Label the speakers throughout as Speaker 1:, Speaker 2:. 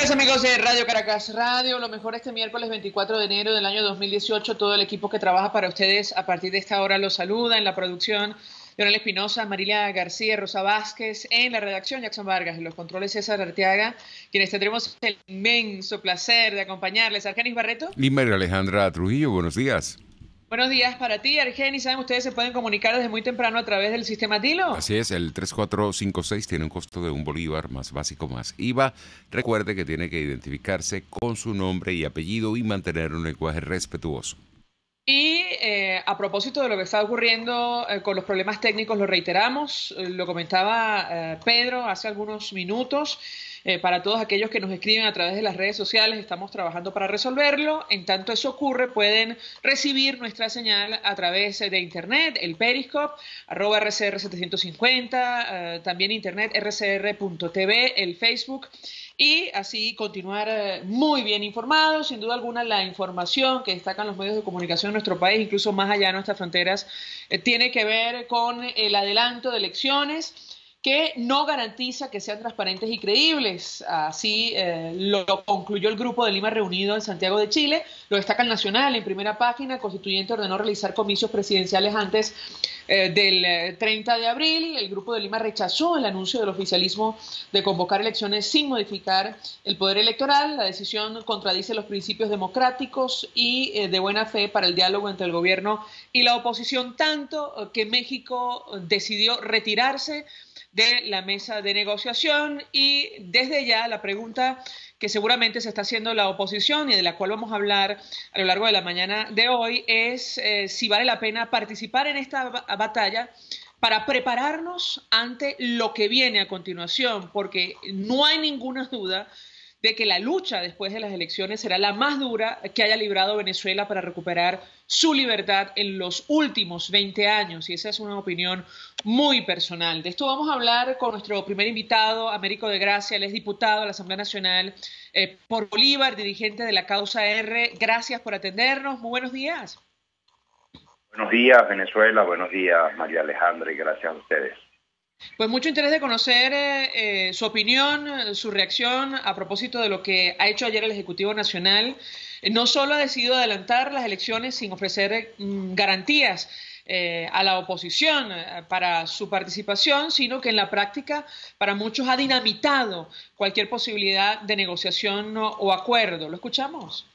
Speaker 1: Días amigos de Radio Caracas Radio, lo mejor este miércoles 24 de enero del año 2018, todo el equipo que trabaja para ustedes a partir de esta hora los saluda en la producción. Leonel Espinosa, Marilia García, Rosa Vázquez, en la redacción Jackson Vargas, en los controles César Arteaga, quienes tendremos el inmenso placer de acompañarles. Argenis Barreto.
Speaker 2: Y María Alejandra Trujillo, buenos días.
Speaker 1: Buenos días para ti, Argenis. Saben, ustedes se pueden comunicar desde muy temprano a través del sistema Dilo.
Speaker 2: Así es, el 3456 tiene un costo de $1 más básico más IVA. Recuerde que tiene que identificarse con su nombre y apellido y mantener un lenguaje respetuoso.
Speaker 1: Y a propósito de lo que está ocurriendo con los problemas técnicos, lo reiteramos, lo comentaba Pedro hace algunos minutos, para todos aquellos que nos escriben a través de las redes sociales, estamos trabajando para resolverlo. En tanto eso ocurre, pueden recibir nuestra señal a través de internet, el Periscope, @RCR750, también internet rcr.tv, el Facebook, y así continuar muy bien informados. Sin duda alguna, la información que destacan los medios de comunicación en nuestro país, incluso más allá de nuestras fronteras, tiene que ver con el adelanto de elecciones, que no garantiza que sean transparentes y creíbles. Así lo concluyó el Grupo de Lima reunido en Santiago de Chile. Lo destaca el Nacional en primera página. Constituyente ordenó realizar comicios presidenciales antes del 30 de abril. El Grupo de Lima rechazó el anuncio del oficialismo de convocar elecciones sin modificar el poder electoral. La decisión contradice los principios democráticos y de buena fe para el diálogo entre el gobierno y la oposición, tanto que México decidió retirarse de la mesa de negociación. Y desde ya la pregunta que seguramente se está haciendo la oposición y de la cual vamos a hablar a lo largo de la mañana de hoy es si vale la pena participar en esta batalla para prepararnos ante lo que viene a continuación, porque no hay ninguna duda de que la lucha después de las elecciones será la más dura que haya librado Venezuela para recuperar su libertad en los últimos 20 años, y esa es una opinión muy personal. De esto vamos a hablar con nuestro primer invitado, Américo de Gracia. Él es diputado de la Asamblea Nacional por Bolívar, dirigente de la Causa R. Gracias por atendernos. Muy buenos días.
Speaker 3: Buenos días, Venezuela. Buenos días, María Alejandra, y gracias a ustedes.
Speaker 1: Pues mucho interés de conocer su opinión, su reacción a propósito de lo que ha hecho ayer el Ejecutivo Nacional. No solo ha decidido adelantar las elecciones sin ofrecer garantías a la oposición para su participación, sino que en la práctica para muchos ha dinamitado cualquier posibilidad de negociación o acuerdo. ¿Lo escuchamos?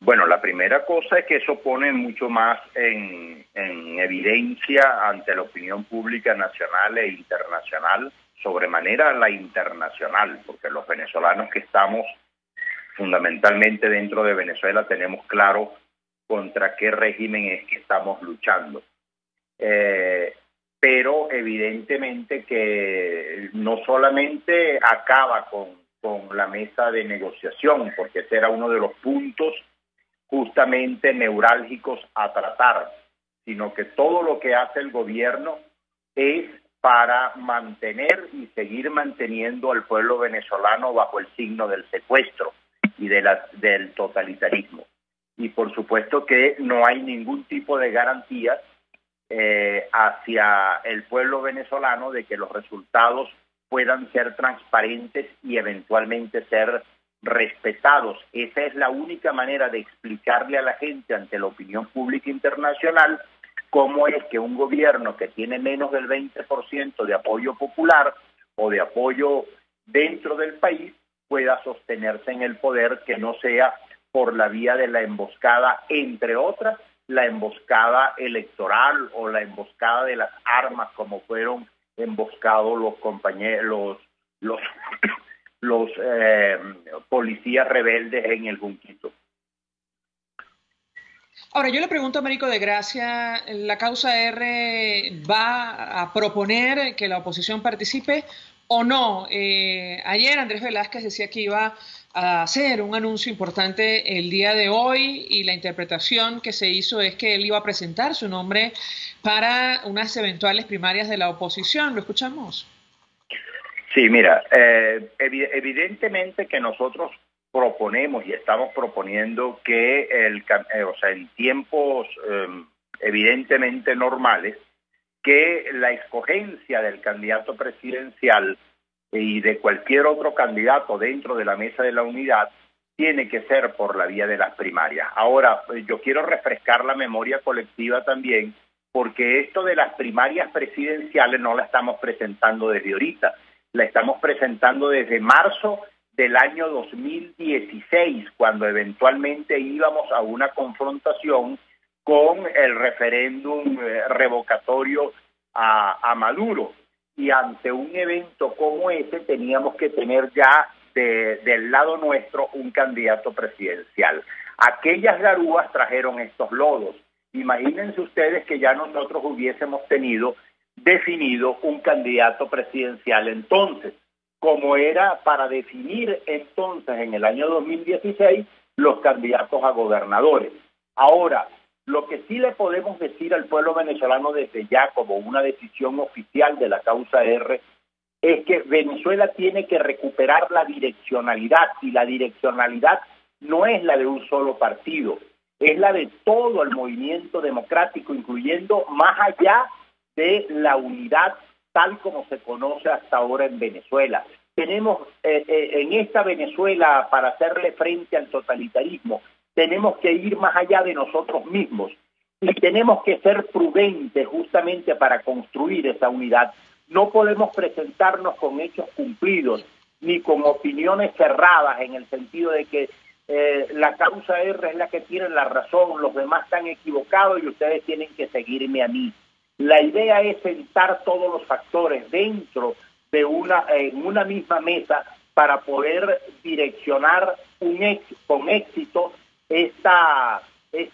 Speaker 3: Bueno, la primera cosa es que eso pone mucho más en evidencia ante la opinión pública nacional e internacional, sobremanera la internacional, porque los venezolanos que estamos fundamentalmente dentro de Venezuela tenemos claro contra qué régimen es que estamos luchando. Pero evidentemente que no solamente acaba con la mesa de negociación, porque ese era uno de los puntos justamente neurálgicos a tratar, sino que todo lo que hace el gobierno es para mantener y seguir manteniendo al pueblo venezolano bajo el signo del secuestro y del totalitarismo. Y por supuesto que no hay ningún tipo de garantía hacia el pueblo venezolano de que los resultados puedan ser transparentes y eventualmente ser respetados. Esa es la única manera de explicarle a la gente ante la opinión pública internacional cómo es que un gobierno que tiene menos del 20% de apoyo popular o de apoyo dentro del país pueda sostenerse en el poder, que no sea por la vía de la emboscada, entre otras, la emboscada electoral o la emboscada de las armas, como fueron emboscados los compañeros, los policías rebeldes en el Junquito.
Speaker 1: Ahora, yo le pregunto a Américo de Gracia, ¿la Causa R va a proponer que la oposición participe o no? Ayer Andrés Velázquez decía que iba a hacer un anuncio importante el día de hoy, y la interpretación que se hizo es que él iba a presentar su nombre para unas eventuales primarias de la oposición. ¿Lo escuchamos?
Speaker 3: Sí, mira, evidentemente que nosotros proponemos y estamos proponiendo que en tiempos evidentemente normales, que la escogencia del candidato presidencial y de cualquier otro candidato dentro de la mesa de la unidad tiene que ser por la vía de las primarias. Ahora, yo quiero refrescar la memoria colectiva también, porque esto de las primarias presidenciales no la estamos presentando desde ahorita, la estamos presentando desde marzo del año 2016, cuando eventualmente íbamos a una confrontación con el referéndum revocatorio a Maduro. Y ante un evento como ese teníamos que tener ya del lado nuestro un candidato presidencial. Aquellas garúas trajeron estos lodos. Imagínense ustedes que ya nosotros hubiésemos definido un candidato presidencial entonces, como era para definir entonces en el año 2016 los candidatos a gobernadores. Ahora, lo que sí le podemos decir al pueblo venezolano desde ya como una decisión oficial de la causa R es que Venezuela tiene que recuperar la direccionalidad, y la direccionalidad no es la de un solo partido, es la de todo el movimiento democrático, incluyendo más allá de la unidad tal como se conoce hasta ahora en Venezuela. Tenemos en esta Venezuela, para hacerle frente al totalitarismo, tenemos que ir más allá de nosotros mismos y tenemos que ser prudentes justamente para construir esa unidad. No podemos presentarnos con hechos cumplidos ni con opiniones cerradas en el sentido de que la causa R es la que tiene la razón, los demás están equivocados y ustedes tienen que seguirme a mí. La idea es sentar todos los factores dentro de en una misma mesa para poder direccionar con éxito esta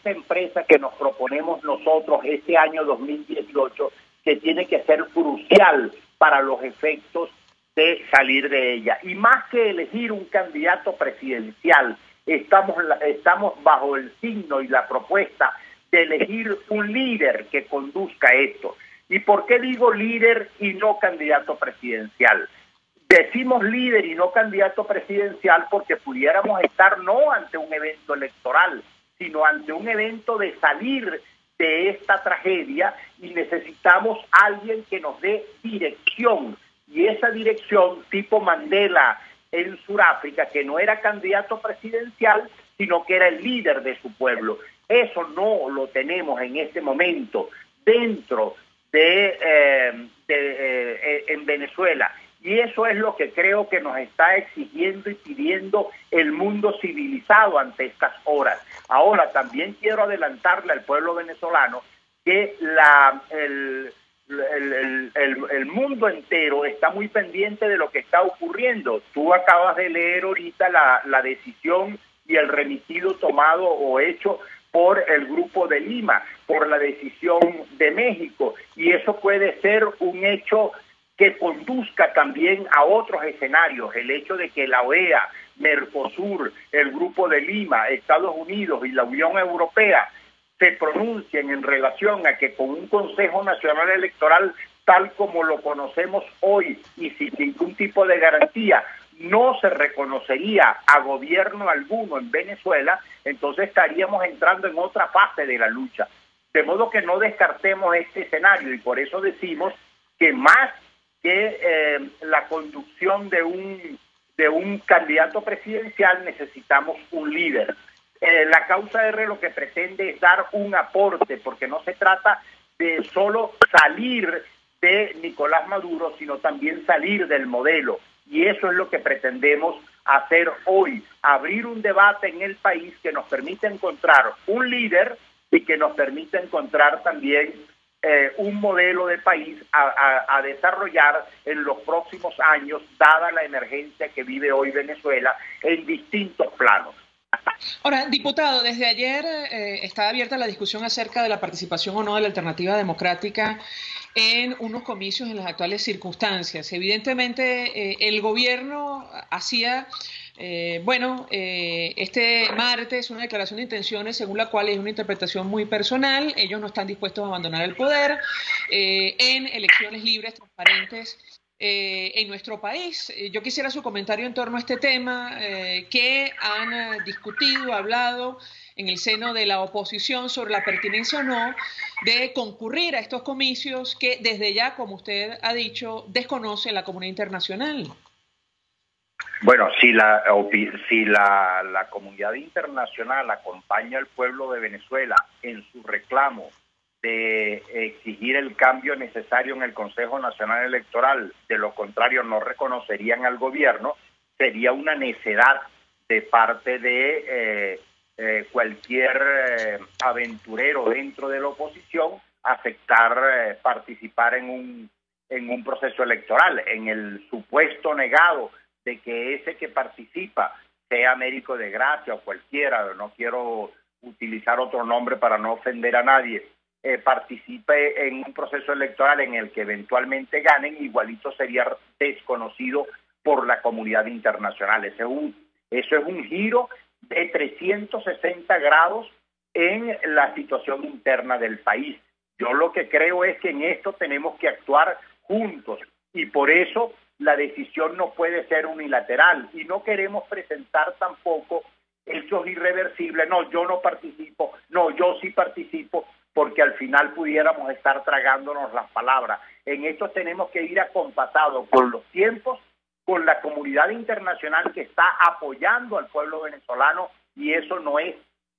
Speaker 3: empresa que nos proponemos nosotros este año 2018, que tiene que ser crucial para los efectos de salir de ella. Y más que elegir un candidato presidencial, estamos bajo el signo y la propuesta de elegir un líder que conduzca esto. ¿Y por qué digo líder y no candidato presidencial? Decimos líder y no candidato presidencial porque pudiéramos estar no ante un evento electoral, sino ante un evento de salir de esta tragedia, y necesitamos alguien que nos dé dirección, y esa dirección tipo Mandela en Sudáfrica, que no era candidato presidencial, sino que era el líder de su pueblo. Eso no lo tenemos en este momento dentro en Venezuela, y eso es lo que creo que nos está exigiendo y pidiendo el mundo civilizado ante estas horas. Ahora, también quiero adelantarle al pueblo venezolano que el mundo entero está muy pendiente de lo que está ocurriendo. Tú acabas de leer ahorita la decisión y el remitido tomado o hecho por el Grupo de Lima, por la decisión de México, y eso puede ser un hecho que conduzca también a otros escenarios. El hecho de que la OEA, Mercosur, el Grupo de Lima, Estados Unidos y la Unión Europea se pronuncien en relación a que con un Consejo Nacional Electoral tal como lo conocemos hoy y sin ningún tipo de garantía no se reconocería a gobierno alguno en Venezuela, entonces estaríamos entrando en otra fase de la lucha. De modo que no descartemos este escenario, y por eso decimos que más que la conducción de un candidato presidencial necesitamos un líder. La causa R lo que pretende es dar un aporte, porque no se trata de solo salir de Nicolás Maduro, sino también salir del modelo. Y eso es lo que pretendemos hacer hoy, abrir un debate en el país que nos permita encontrar un líder y que nos permita encontrar también un modelo de país a desarrollar en los próximos años, dada la emergencia que vive hoy Venezuela en distintos planos.
Speaker 1: Ahora, diputado, desde ayer está abierta la discusión acerca de la participación o no de la Alternativa Democrática en unos comicios en las actuales circunstancias. Evidentemente, el gobierno hacía, este martes una declaración de intenciones según la cual es una interpretación muy personal. Ellos no están dispuestos a abandonar el poder en elecciones libres, transparentes, en nuestro país. Yo quisiera su comentario en torno a este tema que han discutido, hablado en el seno de la oposición sobre la pertinencia o no de concurrir a estos comicios que desde ya, como usted ha dicho, desconoce la comunidad internacional.
Speaker 3: Bueno, si la comunidad internacional acompaña al pueblo de Venezuela en su reclamo de exigir el cambio necesario en el Consejo Nacional Electoral, de lo contrario no reconocerían al gobierno, sería una necedad de parte de cualquier aventurero dentro de la oposición aceptar participar en un proceso electoral. En el supuesto negado de que ese que participa sea Américo de Gracia o cualquiera, no quiero utilizar otro nombre para no ofender a nadie, participe en un proceso electoral en el que eventualmente ganen, igualito sería desconocido por la comunidad internacional. Eso es un giro de 360 grados en la situación interna del país. Yo lo que creo es que en esto tenemos que actuar juntos y por eso la decisión no puede ser unilateral y no queremos presentar tampoco hechos irreversibles. No, yo no participo, no, yo sí participo, porque al final pudiéramos estar tragándonos las palabras. En esto tenemos que ir acompasados con los tiempos, con la comunidad internacional que está apoyando al pueblo venezolano y eso no es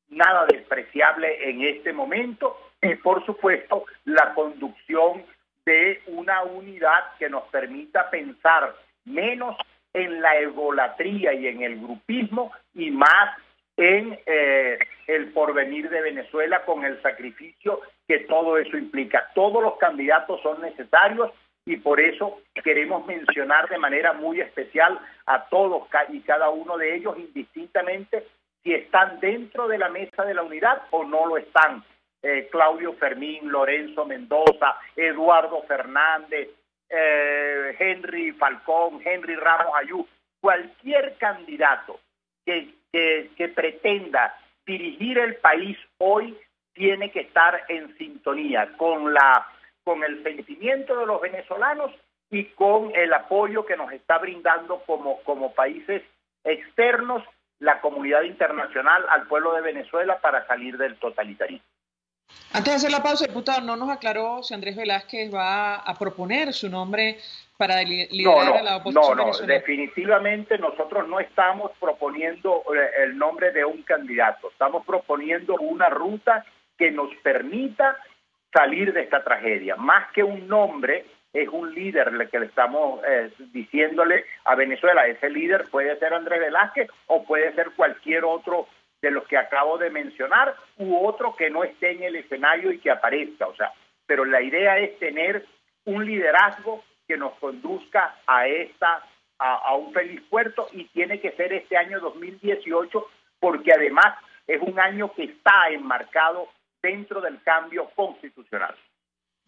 Speaker 3: nada despreciable en este momento. Y por supuesto la conducción de una unidad que nos permita pensar menos en la egolatría y en el grupismo y más en el porvenir de Venezuela con el sacrificio que todo eso implica. Todos los candidatos son necesarios y por eso queremos mencionar de manera muy especial a todos y cada uno de ellos indistintamente si están dentro de la mesa de la unidad o no lo están. Claudio Fermín, Lorenzo Mendoza, Eduardo Fernández, Henry Falcón, Henry Ramos Ayú, cualquier candidato que pretenda dirigir el país hoy tiene que estar en sintonía con el sentimiento de los venezolanos y con el apoyo que nos está brindando como países externos la comunidad internacional al pueblo de Venezuela para salir del totalitarismo.
Speaker 1: Antes de hacer la pausa, diputado, no nos aclaró si Andrés Velázquez va a proponer su nombre para liderar a la oposición venezolana.
Speaker 3: Definitivamente nosotros no estamos proponiendo el nombre de un candidato, estamos proponiendo una ruta que nos permita salir de esta tragedia. Más que un nombre, es un líder el que le estamos diciéndole a Venezuela. Ese líder puede ser Andrés Velázquez o puede ser cualquier otro de los que acabo de mencionar u otro que no esté en el escenario y que aparezca. Pero la idea es tener un liderazgo que nos conduzca a un feliz puerto y tiene que ser este año 2018 porque además es un año que está enmarcado dentro del cambio constitucional.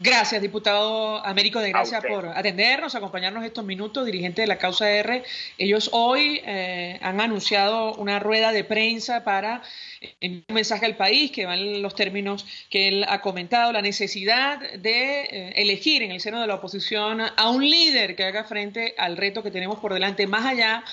Speaker 1: Gracias, diputado Américo de Gracia, por atendernos, acompañarnos estos minutos, dirigente de la Causa R. Ellos hoy han anunciado una rueda de prensa para enviar un mensaje al país que va en los términos que él ha comentado, la necesidad de elegir en el seno de la oposición a un líder que haga frente al reto que tenemos por delante, más allá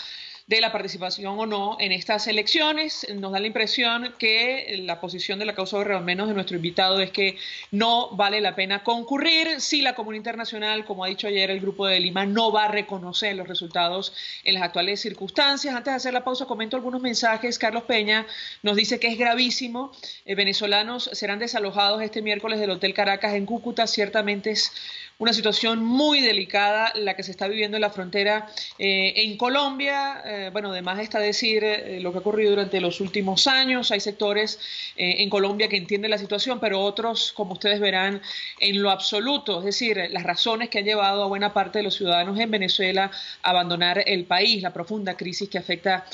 Speaker 1: de la participación o no en estas elecciones. Nos da la impresión que la posición de la Causa R, al menos de nuestro invitado, es que no vale la pena concurrir si la comunidad internacional, como ha dicho ayer el Grupo de Lima, no va a reconocer los resultados en las actuales circunstancias. Antes de hacer la pausa, comento algunos mensajes. Carlos Peña nos dice que es gravísimo. Venezolanos serán desalojados este miércoles del Hotel Caracas en Cúcuta. Ciertamente es una situación muy delicada la que se está viviendo en la frontera en Colombia. Bueno, además está decir lo que ha ocurrido durante los últimos años. Hay sectores en Colombia que entienden la situación, pero otros, como ustedes verán, en lo absoluto. Es decir, las razones que han llevado a buena parte de los ciudadanos en Venezuela a abandonar el país, la profunda crisis que afecta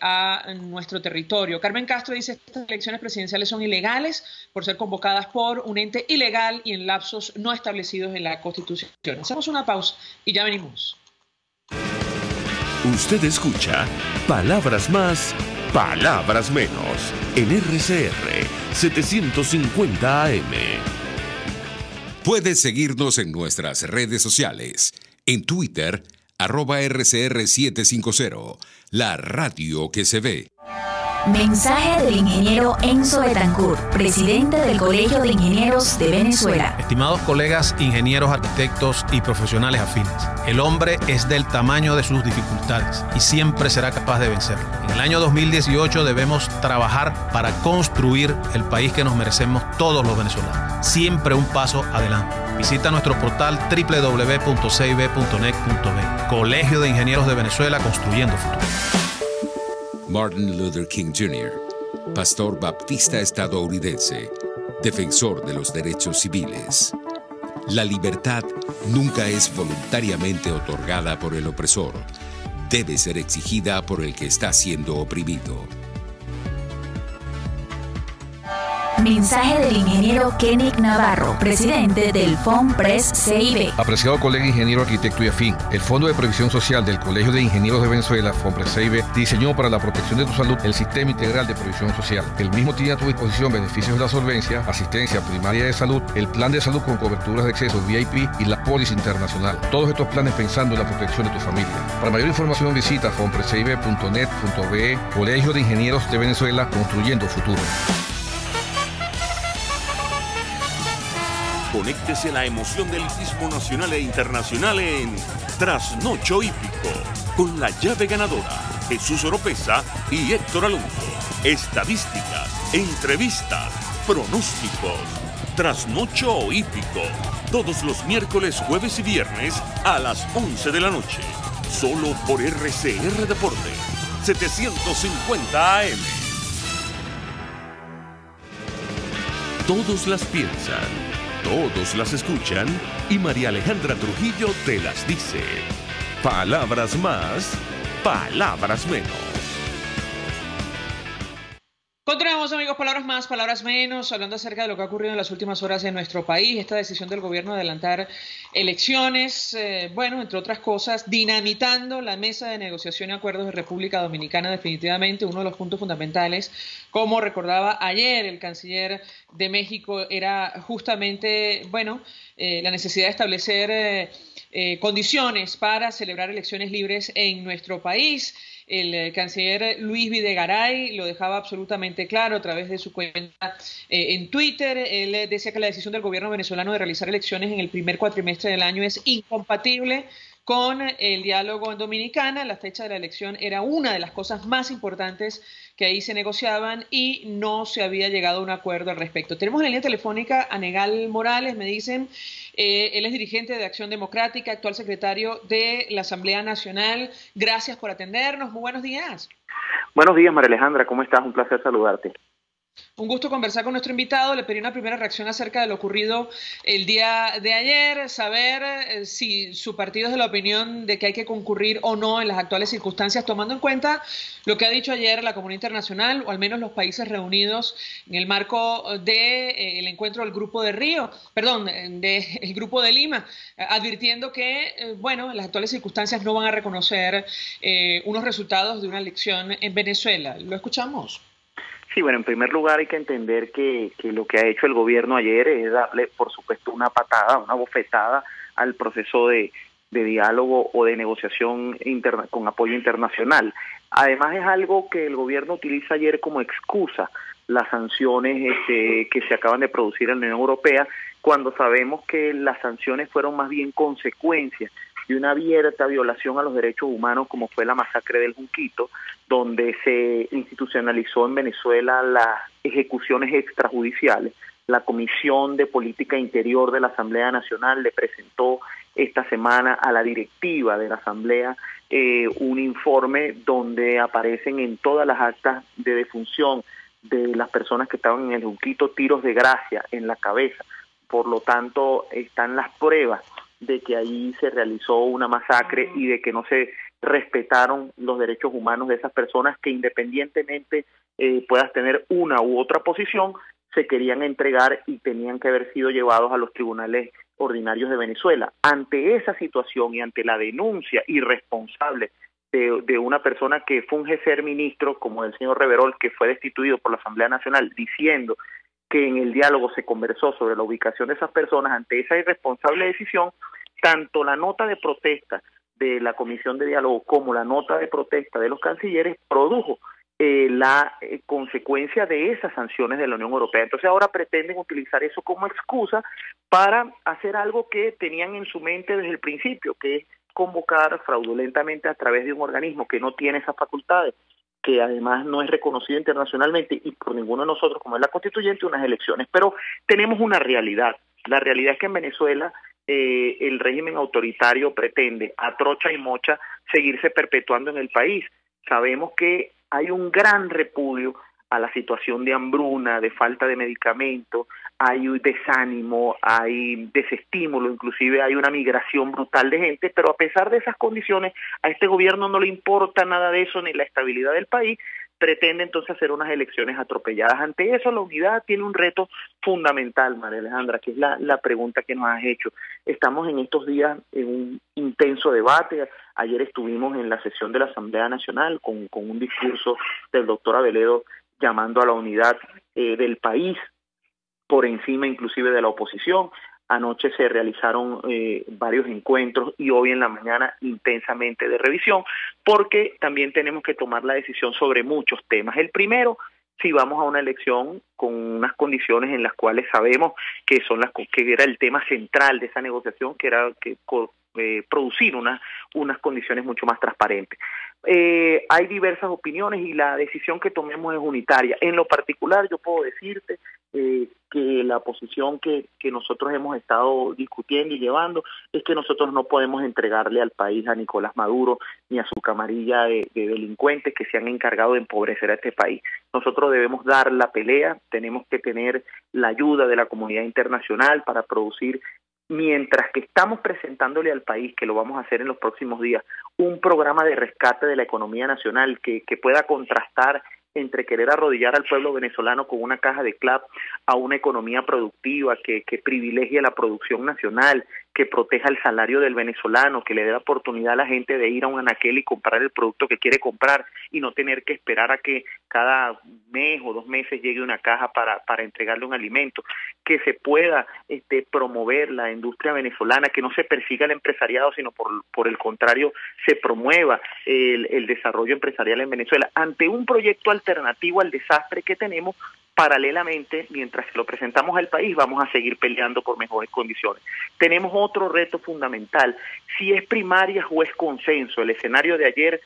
Speaker 1: a nuestro territorio. Carmen Castro dice que estas elecciones presidenciales son ilegales por ser convocadas por un ente ilegal y en lapsos no establecidos en la Constitución. Hacemos una pausa y ya venimos.
Speaker 4: Usted escucha Palabras Más, Palabras Menos en RCR 750 AM.
Speaker 2: Puedes seguirnos en nuestras redes sociales. En Twitter, @RCR750, la radio que se ve.
Speaker 5: Mensaje del ingeniero Enzo Betancourt, presidente del Colegio de Ingenieros de Venezuela.
Speaker 6: Estimados colegas ingenieros, arquitectos y profesionales afines, el hombre es del tamaño de sus dificultades y siempre será capaz de vencerlo. En el año 2018 debemos trabajar para construir el país que nos merecemos todos los venezolanos. Siempre un paso adelante. Visita nuestro portal www.cib.net.be. Colegio de Ingenieros de Venezuela, construyendo futuro.
Speaker 2: Martin Luther King Jr., pastor baptista estadounidense, defensor de los derechos civiles. La libertad nunca es voluntariamente otorgada por el opresor. Debe ser exigida por el que está siendo oprimido.
Speaker 5: Mensaje del ingeniero Kenneth Navarro, presidente del FONPRES CIB.
Speaker 7: Apreciado colega ingeniero, arquitecto y afín, el Fondo de Previsión Social del Colegio de Ingenieros de Venezuela, FONPRES CIB, diseñó para la protección de tu salud el Sistema Integral de Previsión Social. El mismo tiene a tu disposición beneficios de la solvencia, asistencia primaria de salud, el plan de salud con coberturas de acceso VIP y la póliza internacional. Todos estos planes pensando en la protección de tu familia. Para mayor información visita fonprescib.net.be. Colegio de Ingenieros de Venezuela, construyendo futuro.
Speaker 4: Conéctese a la emoción del hippismo nacional e internacional en Trasnocho Hípico, con la llave ganadora, Jesús Oropesa y Héctor Alonso. Estadísticas, entrevistas, pronósticos. Trasnocho Hípico, todos los miércoles, jueves y viernes a las 11 de la noche. Solo por RCR Deportes, 750 AM. Todos las piensan. Todos las escuchan y María Alejandra Trujillo te las dice. Palabras más, palabras menos.
Speaker 1: Continuamos, amigos, palabras más, palabras menos, hablando acerca de lo que ha ocurrido en las últimas horas en nuestro país, esta decisión del gobierno de adelantar elecciones, bueno, entre otras cosas, dinamitando la mesa de negociación y acuerdos de República Dominicana, definitivamente uno de los puntos fundamentales, como recordaba ayer el canciller de México, era justamente, bueno, la necesidad de establecer condiciones para celebrar elecciones libres en nuestro país. El canciller Luis Videgaray lo dejaba absolutamente claro a través de su cuenta en Twitter. Él decía que la decisión del gobierno venezolano de realizar elecciones en el primer cuatrimestre del año es incompatible con el diálogo en Dominicana. La fecha de la elección era una de las cosas más importantes que ahí se negociaban y no se había llegado a un acuerdo al respecto. Tenemos en línea telefónica a Negal Morales, me dicen, él es dirigente de Acción Democrática, actual secretario de la Asamblea Nacional. Gracias por atendernos, muy buenos días.
Speaker 8: Buenos días, María Alejandra, ¿cómo estás? Un placer saludarte.
Speaker 1: Un gusto conversar con nuestro invitado. Le pedí una primera reacción acerca de lo ocurrido el día de ayer, saber si su partido es de la opinión de que hay que concurrir o no en las actuales circunstancias, tomando en cuenta lo que ha dicho ayer la comunidad internacional, o al menos los países reunidos en el marco del encuentro del Grupo de Río, perdón, del Grupo de Lima, advirtiendo que, bueno, en las actuales circunstancias no van a reconocer unos resultados de una elección en Venezuela. ¿Lo escuchamos?
Speaker 8: Sí, bueno, en primer lugar hay que entender que lo que ha hecho el gobierno ayer es darle, por supuesto, una patada, una bofetada al proceso de diálogo o de negociación con apoyo internacional. Además es algo que el gobierno utiliza ayer como excusa, las sanciones que se acaban de producir en la Unión Europea, cuando sabemos que las sanciones fueron más bien consecuencias de una abierta violación a los derechos humanos, como fue la masacre del Junquito, donde se institucionalizó en Venezuela las ejecuciones extrajudiciales. La Comisión de Política Interior de la Asamblea Nacional le presentó esta semana a la directiva de la Asamblea un informe donde aparecen en todas las actas de defunción de las personas que estaban en el Junquito tiros de gracia en la cabeza. Por lo tanto, están las pruebas de que ahí se realizó una masacre y de que no se respetaron los derechos humanos de esas personas que, independientemente puedas tener una u otra posición, se querían entregar y tenían que haber sido llevados a los tribunales ordinarios de Venezuela. Ante esa situación y ante la denuncia irresponsable de una persona que funge ser ministro, como el señor Reverol, que fue destituido por la Asamblea Nacional, diciendo que en el diálogo se conversó sobre la ubicación de esas personas, ante esa irresponsable decisión, tanto la nota de protesta de la Comisión de Diálogo como la nota de protesta de los cancilleres produjo la consecuencia de esas sanciones de la Unión Europea. Entonces ahora pretenden utilizar eso como excusa para hacer algo que tenían en su mente desde el principio, que es convocar fraudulentamente a través de un organismo que no tiene esas facultades, que además no es reconocido internacionalmente y por ninguno de nosotros, como es la constituyente, unas elecciones. Pero tenemos una realidad. La realidad es que en Venezuela el régimen autoritario pretende, a trocha y mocha, seguirse perpetuando en el país. Sabemos que hay un gran repudio a la situación de hambruna, de falta de medicamentos, hay un desánimo, hay desestímulo, inclusive hay una migración brutal de gente, pero a pesar de esas condiciones, a este gobierno no le importa nada de eso, ni la estabilidad del país, pretende entonces hacer unas elecciones atropelladas. Ante eso, la unidad tiene un reto fundamental, María Alejandra, que es la pregunta que nos has hecho. Estamos en estos días en un intenso debate. Ayer estuvimos en la sesión de la Asamblea Nacional con un discurso del doctor Aveledo llamando a la unidad del país por encima inclusive de la oposición. Anoche se realizaron varios encuentros y hoy en la mañana intensamente de revisión, porque también tenemos que tomar la decisión sobre muchos temas. El primero, si vamos a una elección con unas condiciones en las cuales sabemos que son que era el tema central de esa negociación, que era producir unas condiciones mucho más transparentes. Hay diversas opiniones y la decisión que tomemos es unitaria. En lo particular, yo puedo decirte que la posición que nosotros hemos estado discutiendo y llevando es que nosotros no podemos entregarle al país a Nicolás Maduro ni a su camarilla de delincuentes que se han encargado de empobrecer a este país. Nosotros debemos dar la pelea, tenemos que tener la ayuda de la comunidad internacional para producir, mientras que estamos presentándole al país, que lo vamos a hacer en los próximos días, un programa de rescate de la economía nacional que pueda contrastar entre querer arrodillar al pueblo venezolano con una caja de clap a una economía productiva que privilegie la producción nacional, que proteja el salario del venezolano, que le dé la oportunidad a la gente de ir a un anaquel y comprar el producto que quiere comprar y no tener que esperar a que cada mes o 2 meses llegue una caja para entregarle un alimento, que se pueda promover la industria venezolana, que no se persiga el empresariado, sino por el contrario se promueva el desarrollo empresarial en Venezuela, ante un proyecto alternativo al desastre que tenemos. Paralelamente, mientras lo presentamos al país, vamos a seguir peleando por mejores condiciones. Tenemos otro reto fundamental, si es primaria o es consenso. El escenario de ayer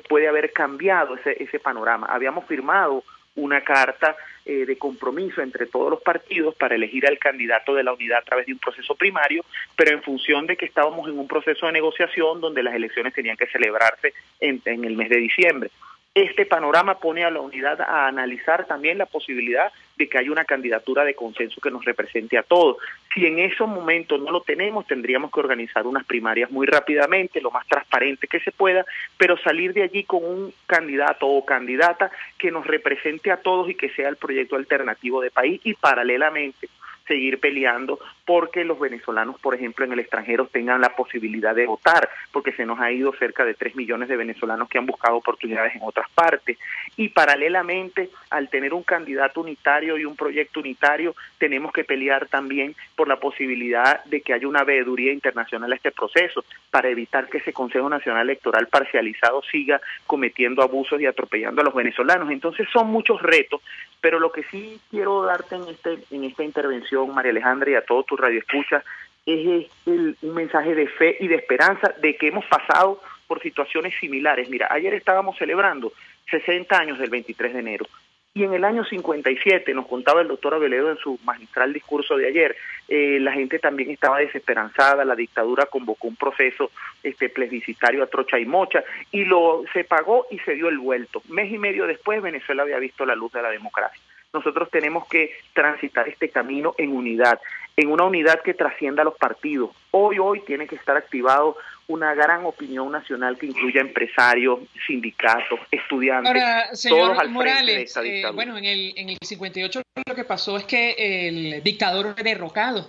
Speaker 8: puede haber cambiado ese panorama. Habíamos firmado una carta de compromiso entre todos los partidos para elegir al candidato de la unidad a través de un proceso primario, pero en función de que estábamos en un proceso de negociación donde las elecciones tenían que celebrarse en el mes de diciembre. Este panorama pone a la unidad a analizar también la posibilidad de que haya una candidatura de consenso que nos represente a todos. Si en esos momentos no lo tenemos, tendríamos que organizar unas primarias muy rápidamente, lo más transparente que se pueda, pero salir de allí con un candidato o candidata que nos represente a todos y que sea el proyecto alternativo de país, y paralelamente seguir peleando porque los venezolanos, por ejemplo, en el extranjero tengan la posibilidad de votar, porque se nos ha ido cerca de 3 millones de venezolanos que han buscado oportunidades en otras partes. Y paralelamente, al tener un candidato unitario y un proyecto unitario, tenemos que pelear también por la posibilidad de que haya una veeduría internacional a este proceso, para evitar que ese Consejo Nacional Electoral parcializado siga cometiendo abusos y atropellando a los venezolanos. Entonces son muchos retos, pero lo que sí quiero darte en esta intervención, María Alejandra, y a todos tus radioescuchas, es un mensaje de fe y de esperanza de que hemos pasado por situaciones similares. Mira, ayer estábamos celebrando 60 años del 23 de enero, y en el año 57, nos contaba el doctor Aveledo en su magistral discurso de ayer, la gente también estaba desesperanzada, la dictadura convocó un proceso plebiscitario a trocha y mocha, y se pagó y se dio el vuelto. Mes y medio después, Venezuela había visto la luz de la democracia. Nosotros tenemos que transitar este camino en unidad, en una unidad que trascienda a los partidos. Hoy tiene que estar activado una gran opinión nacional que incluya empresarios, sindicatos, estudiantes.
Speaker 1: Ahora, señor
Speaker 8: todos al
Speaker 1: Morales,
Speaker 8: frente de esta dictadura.
Speaker 1: bueno, en el 58 lo que pasó es que el dictador fue derrocado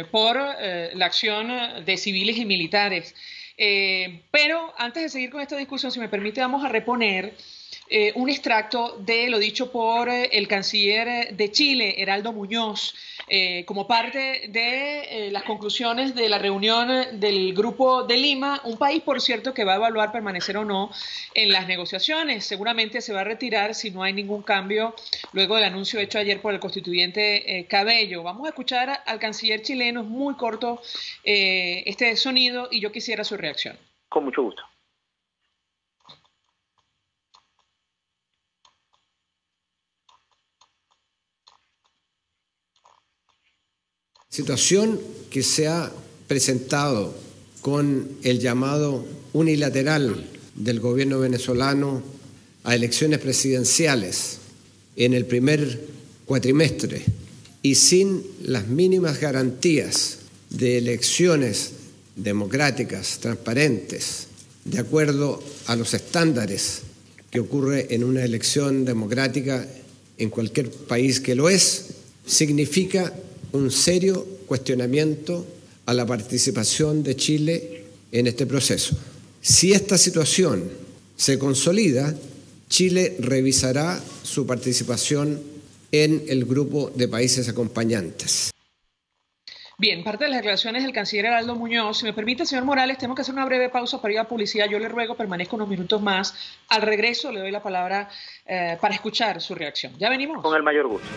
Speaker 1: por la acción de civiles y militares. Pero antes de seguir con esta discusión, si me permite, vamos a reponer un extracto de lo dicho por el canciller de Chile, Heraldo Muñoz, como parte de las conclusiones de la reunión del Grupo de Lima, un país, por cierto, que va a evaluar permanecer o no en las negociaciones. Seguramente se va a retirar si no hay ningún cambio luego del anuncio hecho ayer por el constituyente Cabello. Vamos a escuchar al canciller chileno, es muy corto este sonido y yo quisiera su reacción.
Speaker 8: Con mucho gusto.
Speaker 9: Situación que se ha presentado con el llamado unilateral del gobierno venezolano a elecciones presidenciales en el primer cuatrimestre y sin las mínimas garantías de elecciones democráticas, transparentes, de acuerdo a los estándares que ocurre en una elección democrática en cualquier país que lo es, significa un serio cuestionamiento a la participación de Chile en este proceso. Si esta situación se consolida, Chile revisará su participación en el grupo de países acompañantes.
Speaker 1: Bien, parte de las declaraciones del canciller Heraldo Muñoz. Si me permite, señor Morales, tenemos que hacer una breve pausa para ir a publicidad. Yo le ruego permanezca unos minutos más. Al regreso le doy la palabra para escuchar su reacción. ¿Ya venimos?
Speaker 8: Con el mayor gusto.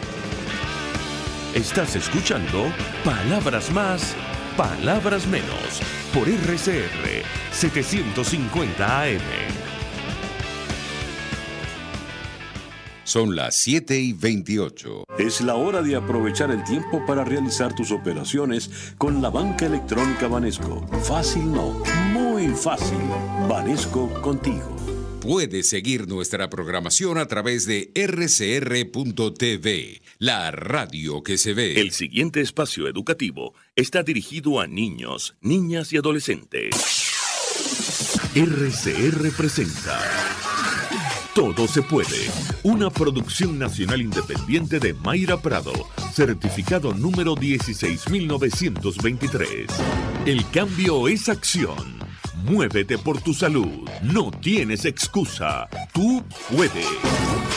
Speaker 4: Estás escuchando Palabras Más, Palabras Menos por RCR 750 AM.
Speaker 2: Son las 7:28.
Speaker 10: Es la hora de aprovechar el tiempo para realizar tus operaciones con la banca electrónica Banesco. Fácil no, muy fácil. Banesco contigo.
Speaker 2: Puedes seguir nuestra programación a través de rcr.tv, la radio que se ve.
Speaker 4: El siguiente espacio educativo está dirigido a niños, niñas y adolescentes. RCR presenta Todo se puede, una producción nacional independiente de Mayra Prado, certificado número 16923. El cambio es acción. Muévete por tu salud. No tienes excusa. Tú puedes.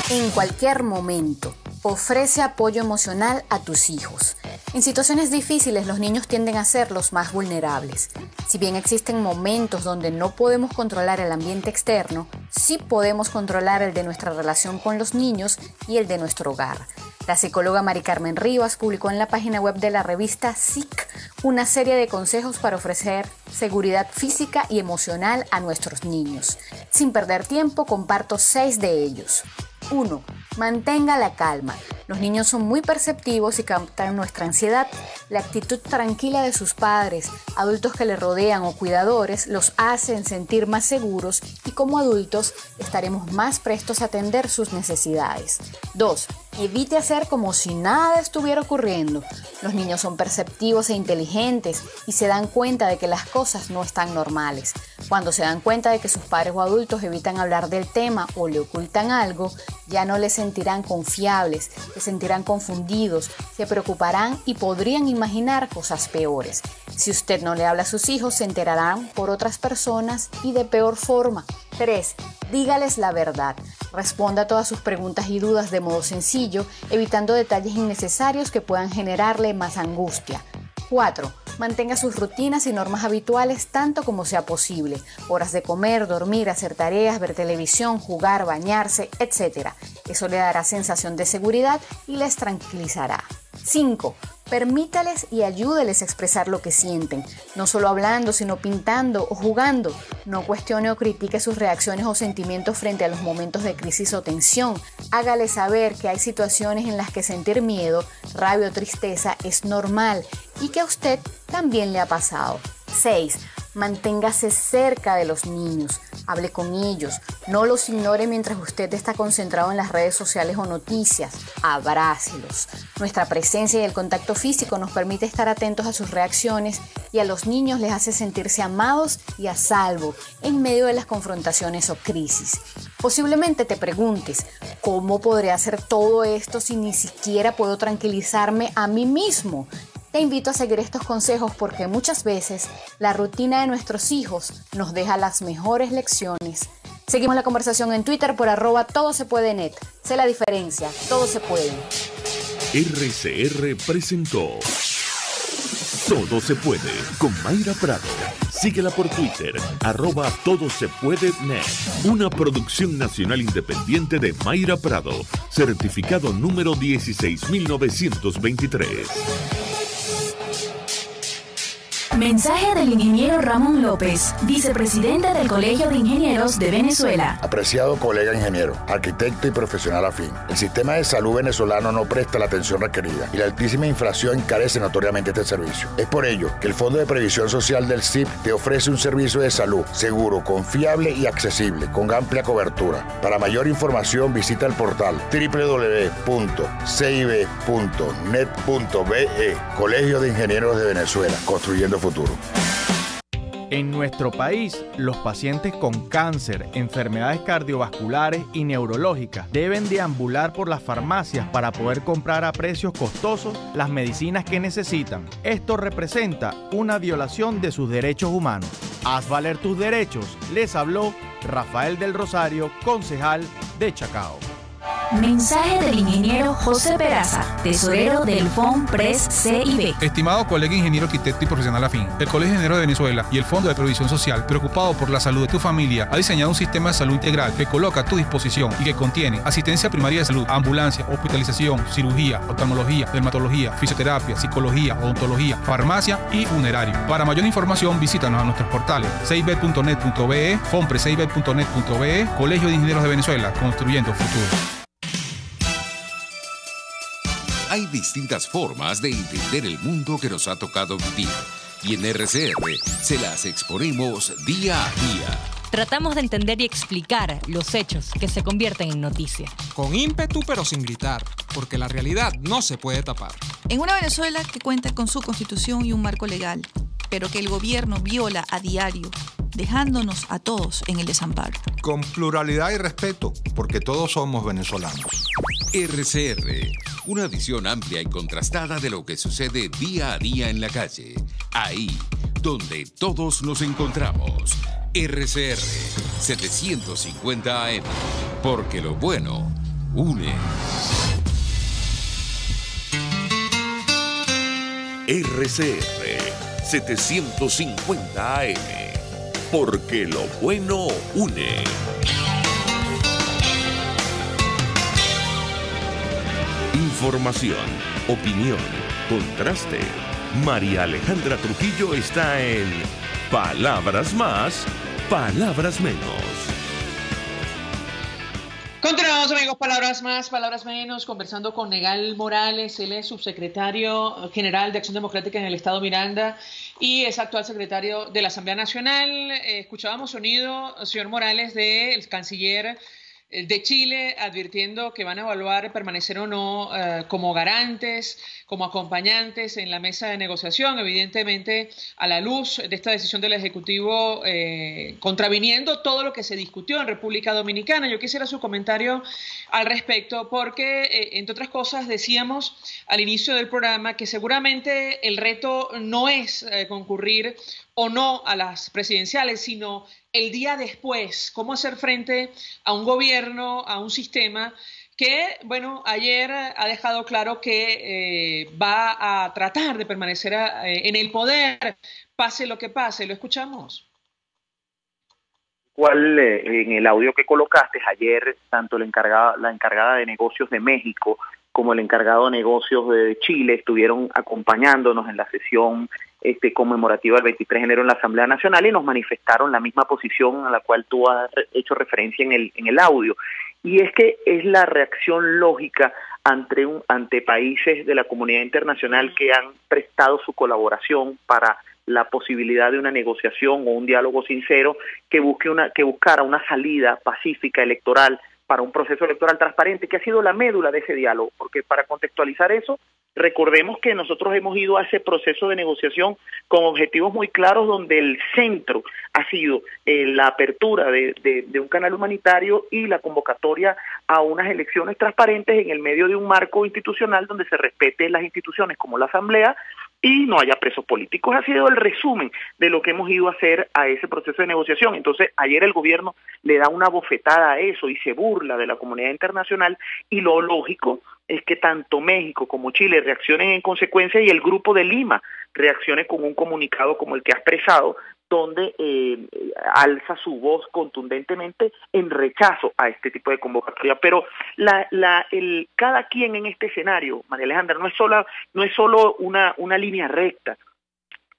Speaker 11: En cualquier momento, ofrece apoyo emocional a tus hijos. En situaciones difíciles, los niños tienden a ser los más vulnerables. Si bien existen momentos donde no podemos controlar el ambiente externo, sí podemos controlar el de nuestra relación con los niños y el de nuestro hogar. La psicóloga Mari Carmen Rivas publicó en la página web de la revista SIC una serie de consejos para ofrecer seguridad física y emocional a nuestros niños. Sin perder tiempo, comparto 6 de ellos. 1. Mantenga la calma. Los niños son muy perceptivos y captan nuestra ansiedad. La actitud tranquila de sus padres, adultos que le rodean o cuidadores los hacen sentir más seguros y como adultos estaremos más prestos a atender sus necesidades. 2. Evite hacer como si nada estuviera ocurriendo. Los niños son perceptivos e inteligentes y se dan cuenta de que las cosas no están normales. Cuando se dan cuenta de que sus padres o adultos evitan hablar del tema o le ocultan algo, ya no les sentirán confiables, se sentirán confundidos, se preocuparán y podrían imaginar cosas peores. Si usted no le habla a sus hijos, se enterarán por otras personas y de peor forma. 3. Dígales la verdad. Responda a todas sus preguntas y dudas de modo sencillo, evitando detalles innecesarios que puedan generarle más angustia. 4. Mantenga sus rutinas y normas habituales tanto como sea posible. Horas de comer, dormir, hacer tareas, ver televisión, jugar, bañarse, etc. Eso le dará sensación de seguridad y les tranquilizará. 5. Permítales y ayúdeles a expresar lo que sienten, no solo hablando, sino pintando o jugando. No cuestione o critique sus reacciones o sentimientos frente a los momentos de crisis o tensión. Hágale saber que hay situaciones en las que sentir miedo, rabia o tristeza es normal y que a usted también le ha pasado. 6. Manténgase cerca de los niños. Hable con ellos. No los ignore mientras usted está concentrado en las redes sociales o noticias. Abrácelos. Nuestra presencia y el contacto físico nos permite estar atentos a sus reacciones y a los niños les hace sentirse amados y a salvo en medio de las confrontaciones o crisis. Posiblemente te preguntes, ¿cómo podré hacer todo esto si ni siquiera puedo tranquilizarme a mí mismo? Te invito a seguir estos consejos porque muchas veces la rutina de nuestros hijos nos deja las mejores lecciones Seguimos la conversación en Twitter por @todosepuedenet. Sé la diferencia, todo se puede.
Speaker 4: RCR presentó Todo se puede con Mayra Prado. Síguela por Twitter, @todosepuedenet. Una producción nacional independiente de Mayra Prado, certificado número 16923.
Speaker 5: Mensaje del ingeniero Ramón López, vicepresidente del Colegio de Ingenieros de Venezuela.
Speaker 12: Apreciado colega ingeniero, arquitecto y profesional afín, el sistema de salud venezolano no presta la atención requerida y la altísima inflación encarece notoriamente este servicio. Es por ello que el Fondo de Previsión Social del CIP te ofrece un servicio de salud seguro, confiable y accesible, con amplia cobertura. Para mayor información visita el portal www.cib.net.be, Colegio de Ingenieros de Venezuela, construyendo futuro.
Speaker 13: En nuestro país, los pacientes con cáncer, enfermedades cardiovasculares y neurológicas deben deambular por las farmacias para poder comprar a precios costosos las medicinas que necesitan. Esto representa una violación de sus derechos humanos. Haz valer tus derechos, les habló Rafael del Rosario, concejal de Chacao.
Speaker 5: Mensaje del ingeniero José Peraza, tesorero del FONPRES CIB.
Speaker 14: Estimado colega ingeniero, arquitecto y profesional afín, el Colegio de Ingenieros de Venezuela y el Fondo de Previsión Social, preocupado por la salud de tu familia, ha diseñado un sistema de salud integral que coloca a tu disposición y que contiene asistencia primaria de salud, ambulancia, hospitalización, cirugía, oftalmología, dermatología, fisioterapia, psicología, odontología, farmacia y funerario. Para mayor información, visítanos a nuestros portales cib.net.be, fonprescib.net.be, Colegio de Ingenieros de Venezuela, construyendo futuro.
Speaker 2: Hay distintas formas de entender el mundo que nos ha tocado vivir y en RCR se las exponemos día a día.
Speaker 15: Tratamos de entender y explicar los hechos que se convierten en noticia.
Speaker 16: Con ímpetu pero sin gritar, porque la realidad no se puede tapar.
Speaker 17: En una Venezuela que cuenta con su constitución y un marco legal, pero que el gobierno viola a diario, dejándonos a todos en el desamparo.
Speaker 18: Con pluralidad y respeto, porque todos somos venezolanos.
Speaker 2: RCR, una visión amplia y contrastada de lo que sucede día a día en la calle. Ahí, donde todos nos encontramos. RCR 750 AM, porque lo bueno une.
Speaker 4: RCR 750 AM, porque lo bueno une. Información, opinión, contraste. María Alejandra Trujillo está en Palabras Más, Palabras Menos.
Speaker 1: Continuamos, amigos, palabras más, palabras menos, conversando con Negal Morales. Él es subsecretario general de Acción Democrática en el Estado Miranda y es actual secretario de la Asamblea Nacional. Escuchábamos sonido, señor Morales, del canciller de Chile advirtiendo que van a evaluar permanecer o no como garantes, como acompañantes en la mesa de negociación, evidentemente a la luz de esta decisión del Ejecutivo contraviniendo todo lo que se discutió en República Dominicana. Yo quisiera su comentario al respecto porque, entre otras cosas, decíamos al inicio del programa que seguramente el reto no es concurrir o no a las presidenciales, sino el día después, cómo hacer frente a un gobierno, a un sistema que, bueno, ayer ha dejado claro que va a tratar de permanecer en el poder, pase lo que pase. ¿Lo escuchamos?
Speaker 8: Cual en el audio que colocaste ayer, tanto la encargada de negocios de México como el encargado de negocios de Chile estuvieron acompañándonos en la sesión conmemorativa del 23 de enero en la Asamblea Nacional y nos manifestaron la misma posición a la cual tú has hecho referencia en el audio. Y es que es la reacción lógica ante países de la comunidad internacional que han prestado su colaboración para la posibilidad de una negociación o un diálogo sincero que buscara una salida pacífica electoral para un proceso electoral transparente, que ha sido la médula de ese diálogo, porque para contextualizar eso, recordemos que nosotros hemos ido a ese proceso de negociación con objetivos muy claros, donde el centro ha sido la apertura de un canal humanitario y la convocatoria a unas elecciones transparentes en el medio de un marco institucional donde se respeten las instituciones como la Asamblea y no haya presos políticos. Ha sido el resumen de lo que hemos ido a hacer a ese proceso de negociación. Entonces, ayer el gobierno le da una bofetada a eso y se burla de la comunidad internacional, y lo lógico es que tanto México como Chile reaccionen en consecuencia y el Grupo de Lima reaccione con un comunicado como el que ha expresado, donde alza su voz contundentemente en rechazo a este tipo de convocatoria. Pero cada quien en este escenario, María Alejandra, no es solo una línea recta.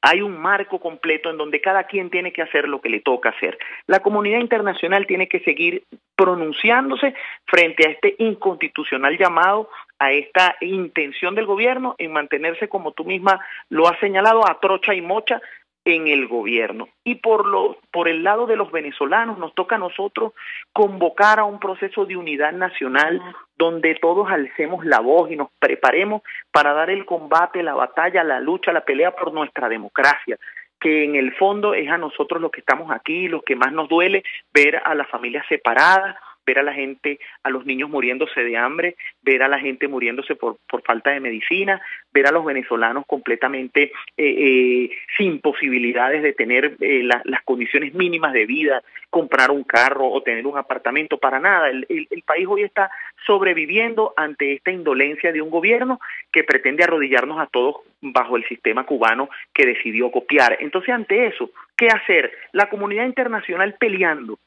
Speaker 8: Hay un marco completo en donde cada quien tiene que hacer lo que le toca hacer. La comunidad internacional tiene que seguir pronunciándose frente a este inconstitucional llamado, a esta intención del gobierno en mantenerse, como tú misma lo has señalado, a trocha y mocha en el gobierno. Y por el lado de los venezolanos, nos toca a nosotros convocar a un proceso de unidad nacional donde todos alcemos la voz y nos preparemos para dar el combate, la batalla, la lucha, la pelea por nuestra democracia, que en el fondo es a nosotros los que estamos aquí, los que más nos duele ver a las familias separadas, ver a la gente, a los niños muriéndose de hambre, ver a la gente muriéndose por falta de medicina, ver a los venezolanos completamente sin posibilidades de tener las condiciones mínimas de vida, comprar un carro o tener un apartamento, para nada. El país hoy está sobreviviendo ante esta indolencia de un gobierno que pretende arrodillarnos a todos bajo el sistema cubano que decidió copiar. Entonces, ante eso, ¿qué hacer? La comunidad internacional peleando,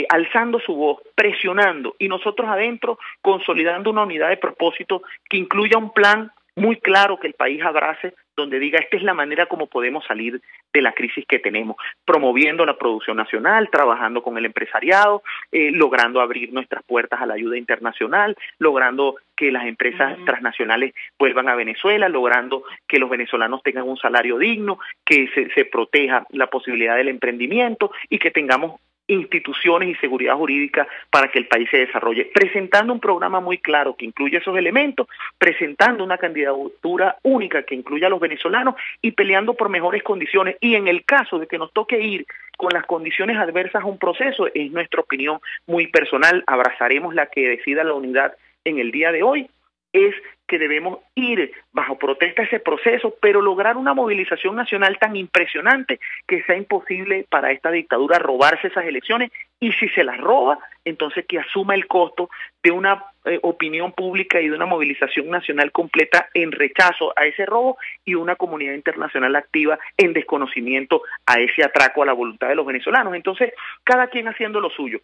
Speaker 8: alzando su voz, presionando, y nosotros adentro consolidando una unidad de propósito que incluya un plan muy claro que el país abrace, donde diga esta es la manera como podemos salir de la crisis que tenemos, promoviendo la producción nacional, trabajando con el empresariado, logrando abrir nuestras puertas a la ayuda internacional, logrando que las empresas transnacionales vuelvan a Venezuela, logrando que los venezolanos tengan un salario digno, que se proteja la posibilidad del emprendimiento y que tengamos instituciones y seguridad jurídica para que el país se desarrolle, presentando un programa muy claro que incluye esos elementos, presentando una candidatura única que incluya a los venezolanos y peleando por mejores condiciones. Y en el caso de que nos toque ir con las condiciones adversas a un proceso, es nuestra opinión muy personal, abrazaremos la que decida la unidad en el día de hoy, es que debemos ir bajo protesta a ese proceso, pero lograr una movilización nacional tan impresionante que sea imposible para esta dictadura robarse esas elecciones, y si se las roba, entonces que asuma el costo de una opinión pública y de una movilización nacional completa en rechazo a ese robo, y una comunidad internacional activa en desconocimiento a ese atraco a la voluntad de los venezolanos. Entonces, cada quien haciendo lo suyo.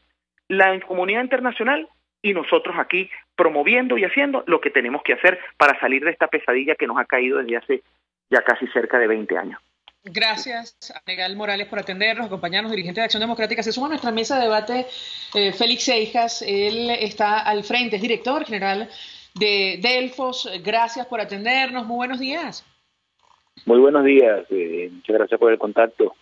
Speaker 8: La comunidad internacional y nosotros aquí promoviendo y haciendo lo que tenemos que hacer para salir de esta pesadilla que nos ha caído desde hace ya casi cerca de 20 años.
Speaker 1: Gracias a Negal Morales por atendernos, acompañarnos, dirigente de Acción Democrática. Se suma a nuestra mesa de debate Félix Seijas, él está al frente, es director general de Delfos. Gracias por atendernos, muy buenos días.
Speaker 19: Muy buenos días, muchas gracias por el contacto.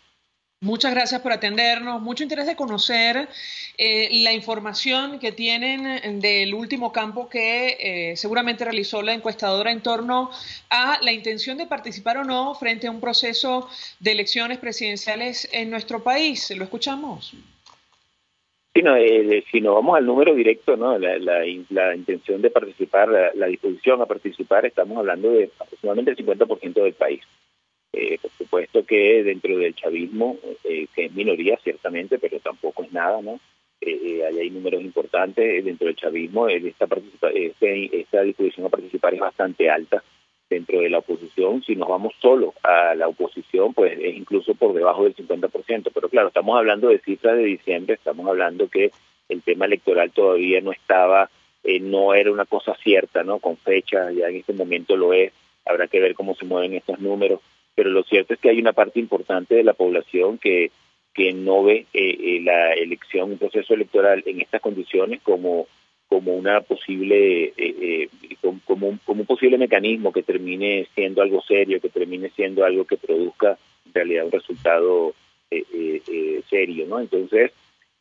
Speaker 1: Muchas gracias por atendernos. Mucho interés de conocer la información que tienen del último campo que seguramente realizó la encuestadora en torno a la intención de participar o no frente a un proceso de elecciones presidenciales en nuestro país. ¿Lo escuchamos?
Speaker 19: Sí, no, si nos vamos al número directo, ¿no? La intención de participar, la disposición a participar, estamos hablando de aproximadamente el 50% del país. Por supuesto que dentro del chavismo, que es minoría ciertamente, pero tampoco es nada, ¿no? Hay números importantes dentro del chavismo. Esta disposición a participar es bastante alta dentro de la oposición. Si nos vamos solo a la oposición, pues es incluso por debajo del 50%. Pero claro, estamos hablando de cifras de diciembre, estamos hablando que el tema electoral todavía no estaba, no era una cosa cierta, ¿no? Con fecha, ya en este momento lo es. Habrá que ver cómo se mueven estos números. Pero lo cierto es que hay una parte importante de la población que no ve la elección, un proceso electoral en estas condiciones como una posible como un posible mecanismo que termine siendo algo serio, que termine siendo algo que produzca en realidad un resultado serio, ¿no? Entonces,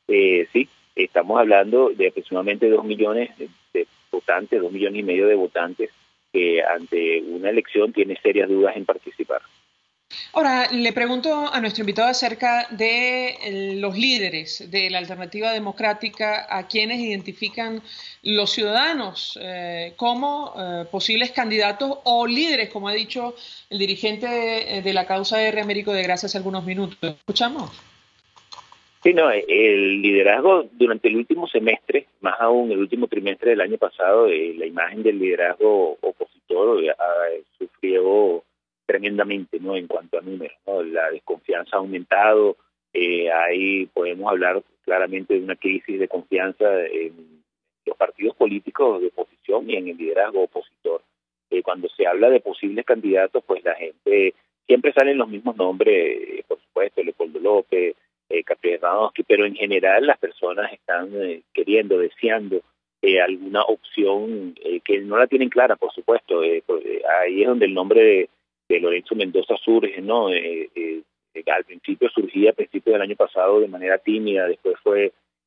Speaker 19: sí, estamos hablando de aproximadamente 2 millones de votantes, 2,5 millones de votantes que ante una elección tienen serias dudas en participar.
Speaker 1: Ahora, le pregunto a nuestro invitado acerca de los líderes de la Alternativa Democrática, a quienes identifican los ciudadanos como posibles candidatos o líderes, como ha dicho el dirigente de la causa R, Américo de Gracia, hace algunos minutos. ¿Escuchamos?
Speaker 19: Sí, no, el liderazgo durante el último semestre, más aún el último trimestre del año pasado, la imagen del liderazgo opositor sufrió tremendamente, ¿no? En cuanto a números, ¿no? La desconfianza ha aumentado, ahí podemos hablar claramente de una crisis de confianza en los partidos políticos de oposición y en el liderazgo opositor. Cuando se habla de posibles candidatos, pues la gente, siempre salen los mismos nombres, por supuesto, Leopoldo López, Capriles Radonsky, pero en general las personas están queriendo, deseando alguna opción que no la tienen clara, por supuesto. Ahí es donde el nombre de Lorenzo Mendoza surge, ¿no? Al principio surgía a principios del año pasado de manera tímida, después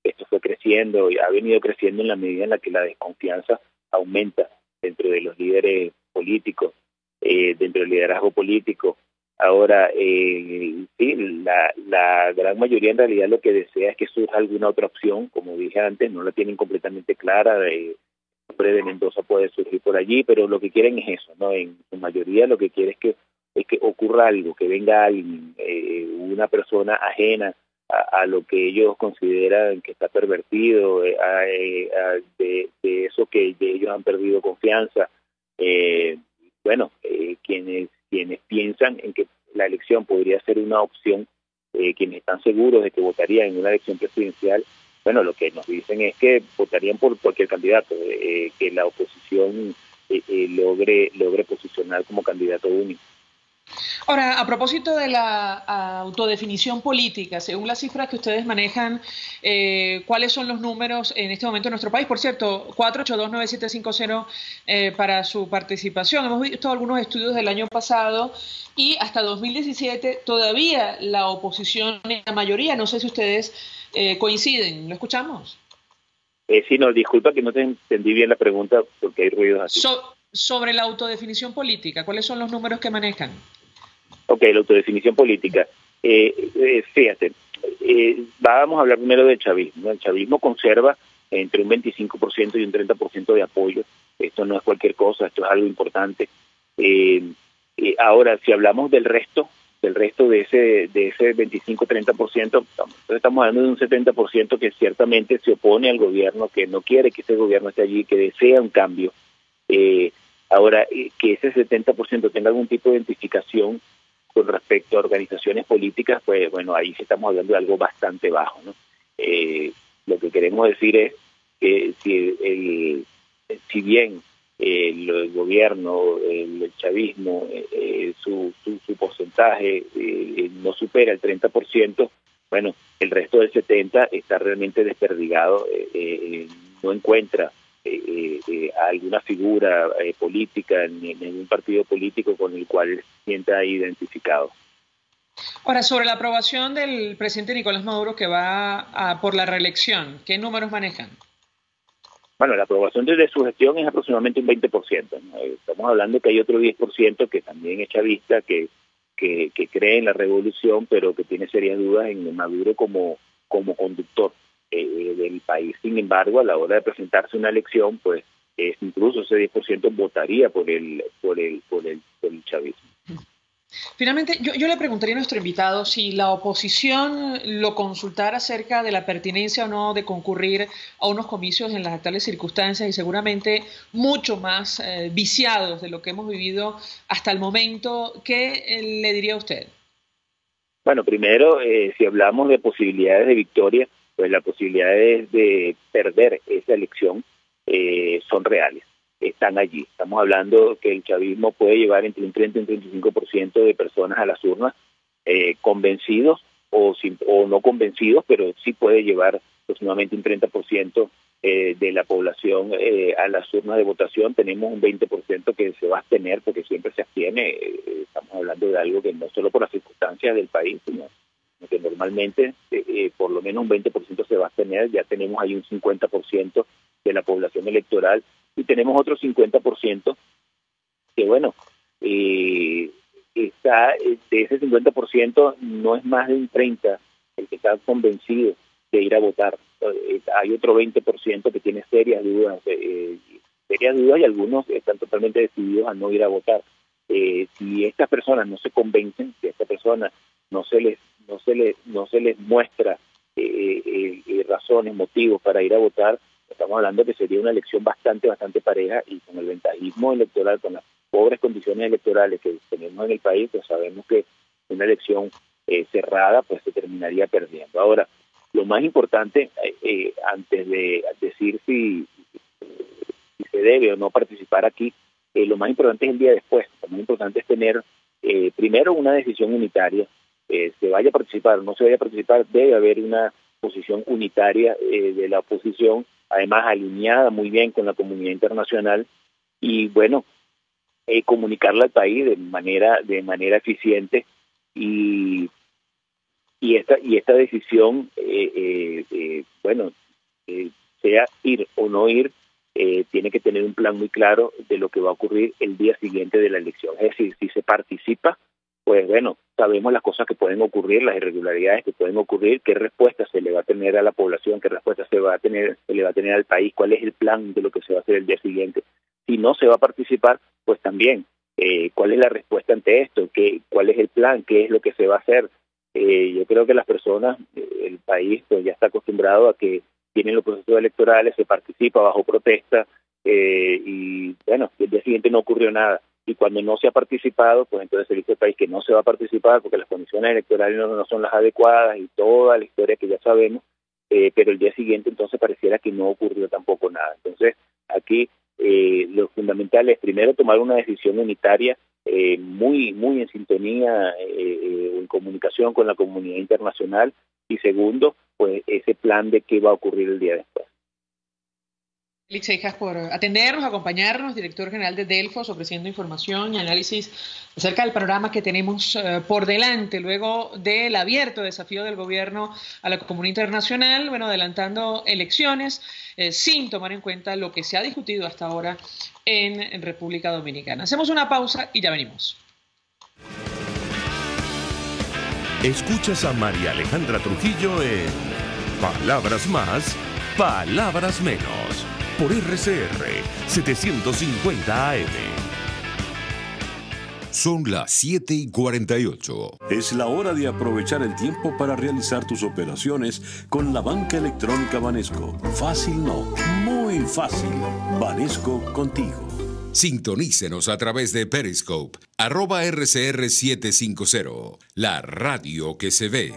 Speaker 19: esto fue creciendo y ha venido creciendo en la medida en la que la desconfianza aumenta dentro de los líderes políticos, dentro del liderazgo político. Ahora, sí, la gran mayoría en realidad lo que desea es que surja alguna otra opción, como dije antes, no la tienen completamente clara. El nombre de Mendoza puede surgir por allí, pero lo que quieren es eso, ¿no? En su mayoría lo que quieren es que ocurra algo, que venga alguien, una persona ajena a lo que ellos consideran que está pervertido, de eso que de ellos han perdido confianza. Quienes piensan en que la elección podría ser una opción, quienes están seguros de que votarían en una elección presidencial, bueno, lo que nos dicen es que votarían por cualquier candidato, que la oposición logre posicionar como candidato único.
Speaker 1: Ahora, a propósito de la autodefinición política, según las cifras que ustedes manejan, ¿cuáles son los números en este momento en nuestro país? Por cierto, 4829750 para su participación. Hemos visto algunos estudios del año pasado y hasta 2017 todavía la oposición es la mayoría. No sé si ustedes coinciden. ¿Lo escuchamos?
Speaker 19: Sí, no, disculpa que no te entendí bien la pregunta porque hay ruidos así.
Speaker 1: Sobre la autodefinición política, ¿cuáles son los números que manejan?
Speaker 19: Ok, la autodefinición política. Fíjate, vamos a hablar primero del chavismo, ¿no? El chavismo conserva entre un 25% y un 30% de apoyo. Esto no es cualquier cosa, esto es algo importante. Ahora, si hablamos del resto de ese 25-30%, entonces estamos hablando de un 70% que ciertamente se opone al gobierno, que no quiere que ese gobierno esté allí, que desea un cambio. Ahora, que ese 70% tenga algún tipo de identificación con respecto a organizaciones políticas, pues bueno, ahí sí estamos hablando de algo bastante bajo, ¿no? Lo que queremos decir es que si bien el gobierno, el chavismo, su porcentaje no supera el 30%, bueno, el resto del 70% está realmente desperdigado, no encuentra alguna figura política ni en un partido político con el cual se sienta identificado.
Speaker 1: Ahora, sobre la aprobación del presidente Nicolás Maduro que va por la reelección, ¿qué números manejan?
Speaker 19: Bueno, la aprobación de su gestión es aproximadamente un 20%, ¿no? Estamos hablando que hay otro 10% que también es chavista, que cree en la revolución, pero que tiene serias dudas en Maduro como conductor del país. Sin embargo, a la hora de presentarse una elección, pues incluso ese 10% votaría por el chavismo.
Speaker 1: Finalmente, yo le preguntaría a nuestro invitado si la oposición lo consultara acerca de la pertinencia o no de concurrir a unos comicios en las actuales circunstancias y seguramente mucho más viciados de lo que hemos vivido hasta el momento. ¿Qué le diría a usted?
Speaker 19: Bueno, primero, si hablamos de posibilidades de victoria, pues las posibilidades de perder esa elección son reales, están allí. Estamos hablando que el chavismo puede llevar entre un 30 y un 35% de personas a las urnas, convencidos o no convencidos, pero sí puede llevar aproximadamente un 30% de la población a las urnas de votación. Tenemos un 20% que se va a abstener porque siempre se abstiene. Estamos hablando de algo que no solo por las circunstancias del país, sino que normalmente por lo menos un 20% se va a abstener. Ya tenemos ahí un 50% de la población electoral y tenemos otro 50% que, bueno, está de ese 50% no es más de un 30% el que está convencido de ir a votar. Hay otro 20% que tiene serias dudas y algunos están totalmente decididos a no ir a votar. Si estas personas no se convencen, si a estas personas no se les muestra razones, motivos para ir a votar, estamos hablando que sería una elección bastante pareja, y con el ventajismo electoral, con las pobres condiciones electorales que tenemos en el país, pues sabemos que una elección cerrada pues se terminaría perdiendo. Ahora, lo más importante, antes de decir si se debe o no participar aquí, lo más importante es el día después. Lo más importante es tener primero una decisión unitaria. Se vaya a participar o no se vaya a participar, debe haber una posición unitaria de la oposición, además alineada muy bien con la comunidad internacional, y bueno, comunicarla al país de manera eficiente, y esta decisión sea ir o no ir, tiene que tener un plan muy claro de lo que va a ocurrir el día siguiente de la elección. Es decir, si se participa, pues bueno, sabemos las cosas que pueden ocurrir, las irregularidades que pueden ocurrir, qué respuesta se le va a tener a la población, qué respuesta se le va a tener al país, cuál es el plan de lo que se va a hacer el día siguiente. Si no se va a participar, pues también, ¿cuál es la respuesta ante esto? ¿Cuál es el plan? ¿Qué es lo que se va a hacer? Yo creo que las personas, el país, pues ya está acostumbrado a que tienen los procesos electorales, se participa bajo protesta, y bueno, el día siguiente no ocurrió nada. Y cuando no se ha participado, pues entonces se dice el país que no se va a participar porque las condiciones electorales no son las adecuadas, y toda la historia que ya sabemos, pero el día siguiente entonces pareciera que no ocurrió tampoco nada. Entonces aquí lo fundamental es primero tomar una decisión unitaria, muy en sintonía, en comunicación con la comunidad internacional, y segundo, pues ese plan de qué va a ocurrir el día después.
Speaker 1: Félix Seijas, por atendernos, acompañarnos, director general de Delfos, ofreciendo información y análisis acerca del panorama que tenemos por delante, luego del abierto desafío del gobierno a la comunidad internacional, bueno, adelantando elecciones, sin tomar en cuenta lo que se ha discutido hasta ahora en República Dominicana. Hacemos una pausa y ya venimos.
Speaker 4: Escuchas a María Alejandra Trujillo en Palabras Más, Palabras Menos, por RCR 750 AM.
Speaker 2: Son las 7:48.
Speaker 10: Es la hora de aprovechar el tiempo para realizar tus operaciones con la banca electrónica Banesco. Fácil no, muy fácil. Banesco contigo.
Speaker 2: Sintonícenos a través de Periscope, @RCR750, la radio que se ve.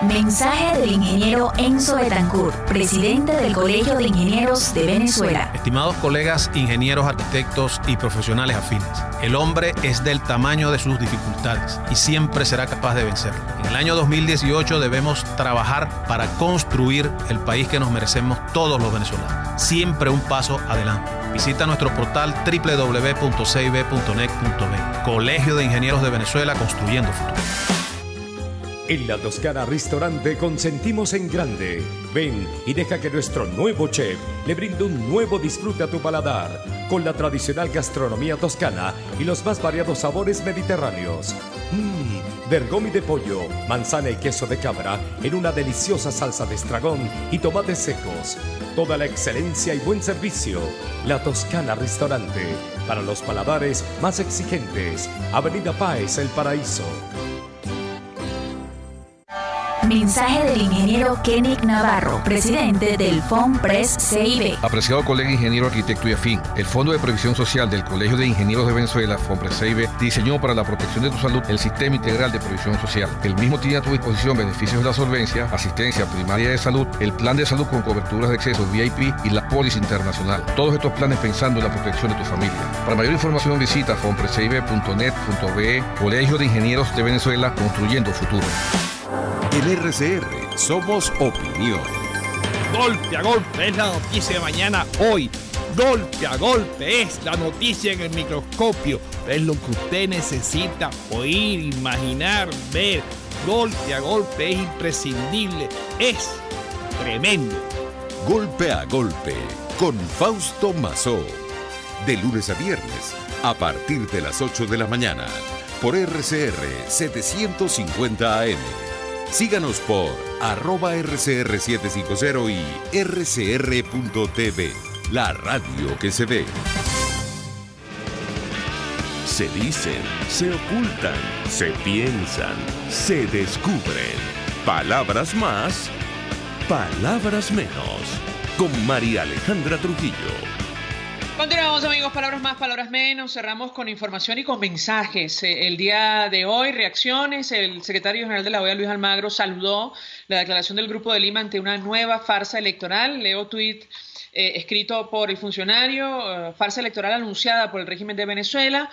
Speaker 5: Mensaje del ingeniero Enzo Betancourt, presidente del Colegio de Ingenieros de Venezuela.
Speaker 6: Estimados colegas, ingenieros, arquitectos y profesionales afines, el hombre es del tamaño de sus dificultades y siempre será capaz de vencerlo. En el año 2018 debemos trabajar para construir el país que nos merecemos todos los venezolanos. Siempre un paso adelante. Visita nuestro portal www.cib.net.be. Colegio de Ingenieros de Venezuela, construyendo futuro.
Speaker 20: En La Toscana Restaurante consentimos en grande. Ven y deja que nuestro nuevo chef le brinde un nuevo disfrute a tu paladar, con la tradicional gastronomía toscana y los más variados sabores mediterráneos. Bergomi de pollo, manzana y queso de cabra en una deliciosa salsa de estragón y tomates secos. Toda la excelencia y buen servicio. La Toscana Restaurante, para los paladares más exigentes. Avenida Páez, El Paraíso.
Speaker 5: Mensaje del ingeniero Kenick Navarro, presidente del FOMPRES CIB.
Speaker 7: Apreciado colega ingeniero, arquitecto y afín, el Fondo de Previsión Social del Colegio de Ingenieros de Venezuela, FOMPRES CIB, diseñó para la protección de tu salud el Sistema Integral de Previsión Social. El mismo tiene a tu disposición beneficios de la solvencia, asistencia primaria de salud, el plan de salud con coberturas de acceso VIP y la póliza internacional. Todos estos planes pensando en la protección de tu familia. Para mayor información visita fomprescibe.net.be. Colegio de Ingenieros de Venezuela, construyendo futuro.
Speaker 2: El RCR somos opinión.
Speaker 21: Golpe a golpe es la noticia de mañana hoy. Golpe a golpe es la noticia en el microscopio. Es lo que usted necesita oír, imaginar, ver. Golpe a golpe es imprescindible. Es tremendo.
Speaker 2: Golpe a golpe con Fausto Mazó. De lunes a viernes a partir de las 8 de la mañana por RCR 750 AM. Síganos por @RCR750 y rcr.tv, la radio que se ve.
Speaker 4: Se dicen, se ocultan, se piensan, se descubren. Palabras más, palabras menos. Con María Alejandra Trujillo.
Speaker 1: Continuamos, amigos, palabras más, palabras menos. Cerramos con información y con mensajes. El día de hoy, reacciones. El secretario general de la OEA, Luis Almagro, saludó la declaración del Grupo de Lima ante una nueva farsa electoral. Leo tuit escrito por el funcionario, farsa electoral anunciada por el régimen de Venezuela.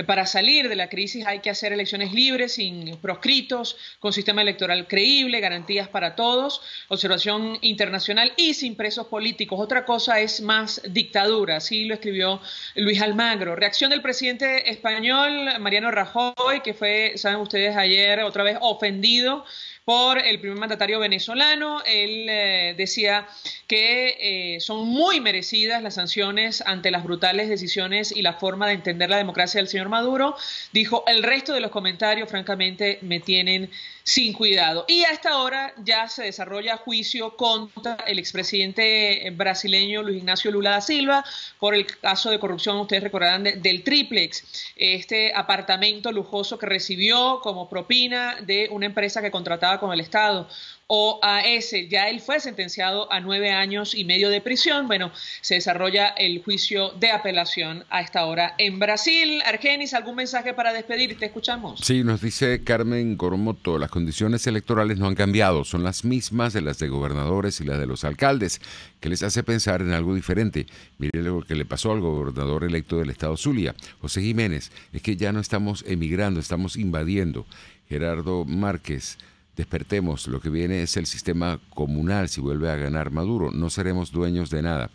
Speaker 1: Para salir de la crisis hay que hacer elecciones libres, sin proscritos, con sistema electoral creíble, garantías para todos, observación internacional y sin presos políticos. Otra cosa es más dictadura, así lo escribió Luis Almagro. Reacción del presidente español, Mariano Rajoy, que fue, saben ustedes, ayer otra vez ofendido por el primer mandatario venezolano. Él decía que son muy merecidas las sanciones ante las brutales decisiones y la forma de entender la democracia del señor Maduro. Dijo, el resto de los comentarios, francamente, me tienen sin cuidado. Y a esta hora ya se desarrolla juicio contra el expresidente brasileño Luis Ignacio Lula da Silva por el caso de corrupción, ustedes recordarán, del Triplex, este apartamento lujoso que recibió como propina de una empresa que contrataba con el Estado. OAS, ya él fue sentenciado a 9 años y medio de prisión. Bueno, se desarrolla el juicio de apelación a esta hora en Brasil. Argenis, ¿algún mensaje para despedir? Te escuchamos.
Speaker 2: Sí, nos dice Carmen Goromoto, las condiciones electorales no han cambiado, son las mismas de las de gobernadores y las de los alcaldes. ¿Qué les hace pensar en algo diferente? Mire lo que le pasó al gobernador electo del estado Zulia, José Jiménez, es que ya no estamos emigrando, estamos invadiendo. Gerardo Márquez, despertemos, lo que viene es el sistema comunal. Si vuelve a ganar Maduro, no seremos dueños de nada.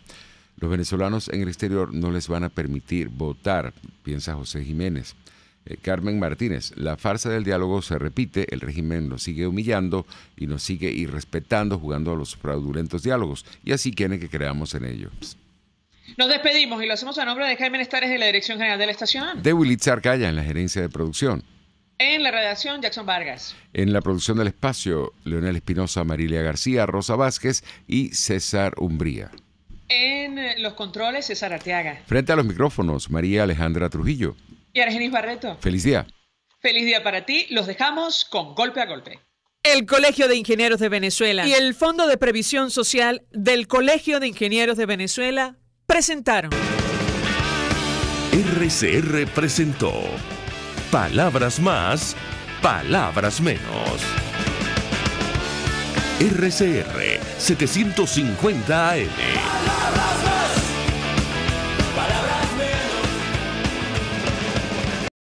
Speaker 2: Los venezolanos en el exterior no les van a permitir votar, piensa José Jiménez. Carmen Martínez, la farsa del diálogo se repite, el régimen nos sigue humillando y nos sigue irrespetando, jugando a los fraudulentos diálogos, y así quieren que creamos en ellos.
Speaker 1: Nos despedimos y lo hacemos a nombre de Jaime Nestares, de la Dirección General de la Estación.
Speaker 2: De Wilitza Arcaya en la gerencia de producción.
Speaker 1: En la redacción, Jackson Vargas.
Speaker 2: En la producción del espacio, Leonel Espinosa, Marilia García, Rosa Vázquez y César Umbría.
Speaker 1: En los controles, César Arteaga.
Speaker 2: Frente a los micrófonos, María Alejandra Trujillo.
Speaker 1: Y Argenis Barreto.
Speaker 2: Feliz día.
Speaker 1: Feliz día para ti. Los dejamos con Golpe a Golpe.
Speaker 3: El Colegio de Ingenieros de Venezuela y el Fondo de Previsión Social del Colegio de Ingenieros de Venezuela presentaron.
Speaker 4: RCR presentó Palabras más, palabras menos. RCR 750 AM.